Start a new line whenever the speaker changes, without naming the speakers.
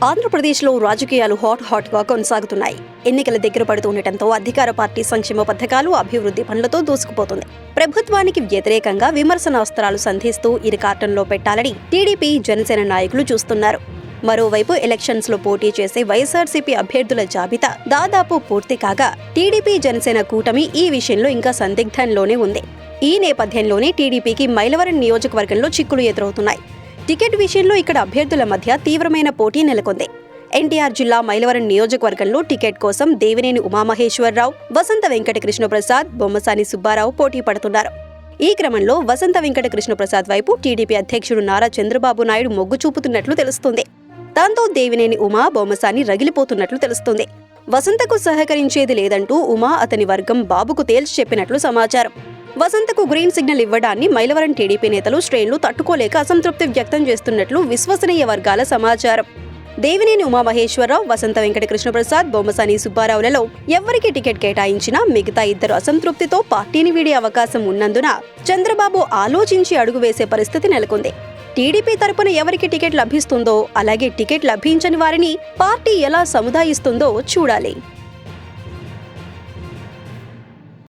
ఆంధ్రప్రదేశ్లో రాజకీయాలు హాట్గా కొనసాగుతున్నాయి. ఎన్నికల దగ్గర పడుతుండటంతో అధికార పార్టీ సంక్షేమ పథకాలు, అభివృద్ధి పనులతో దూసుకుపోతుంది. ప్రభుత్వానికి వ్యతిరేకంగా విమర్శనాస్త్రాలు సంధిస్తూ ఇరుకాటంలో పెట్టాలని టీడీపీ, జనసేన నాయకులు చూస్తున్నారు. మరోవైపు ఎలక్షన్స్ లో పోటీ చేసే వైఎస్ఆర్సీపీ అభ్యర్థుల జాబితా దాదాపు పూర్తి కాగా టీడీపీ, జనసేన కూటమి ఈ విషయంలో ఇంకా సందిగ్ధంలోనే ఉంది. ఈ నేపథ్యంలోనే టీడీపీకి మైలవరం నియోజకవర్గంలో చిక్కులు ఎదురవుతున్నాయి. టికెట్ విషయంలో ఇక్కడ అభ్యర్థుల మధ్య తీవ్రమైన పోటీ నెలకొంది. ఎన్టీఆర్ జిల్లా మైలవరం నియోజకవర్గంలో టికెట్ కోసం దేవినేని ఉమామహేశ్వరరావు, వసంత వెంకట కృష్ణప్రసాద్, బొమ్మసాని సుబ్బారావు పోటీ పడుతున్నారు. ఈ క్రమంలో వసంత వెంకట కృష్ణప్రసాద్ వైపు టీడీపీ అధ్యక్షుడు నారా చంద్రబాబు నాయుడు మొగ్గు చూపుతున్నట్లు తెలుస్తుంది. దాంతో దేవినేని ఉమా, బొమ్మసాని రగిలిపోతున్నట్లు తెలుస్తుంది. వసంతకు సహకరించేది లేదంటూ ఉమా, అతని వర్గం బాబుకు తేల్చి చెప్పినట్లు సమాచారం. వసంతకు గ్రీన్ సిగ్నల్ ఇవ్వడాన్ని మైలవరం టీడీపీ నేతలు, శ్రేణులు తట్టుకోలేక అసంతృప్తి వ్యక్తం చేస్తున్నట్లు విశ్వసనీయ వర్గాల సమాచారం. దేవినేని ఉమామహేశ్వరరావు, వసంత వెంకట కృష్ణప్రసాద్, బొమ్మసాని సుబ్బారావులలో ఎవరికి టికెట్ కేటాయించినా మిగతా ఇద్దరు అసంతృప్తితో పార్టీని వీడే అవకాశం ఉన్నందున చంద్రబాబు ఆలోచించి అడుగు వేసే పరిస్థితి నెలకొంది. టీడీపీ తరపున ఎవరికి టికెట్ లభిస్తుందో, అలాగే టికెట్ లభించని వారిని పార్టీ ఎలా సముదాయిస్తుందో చూడాలి.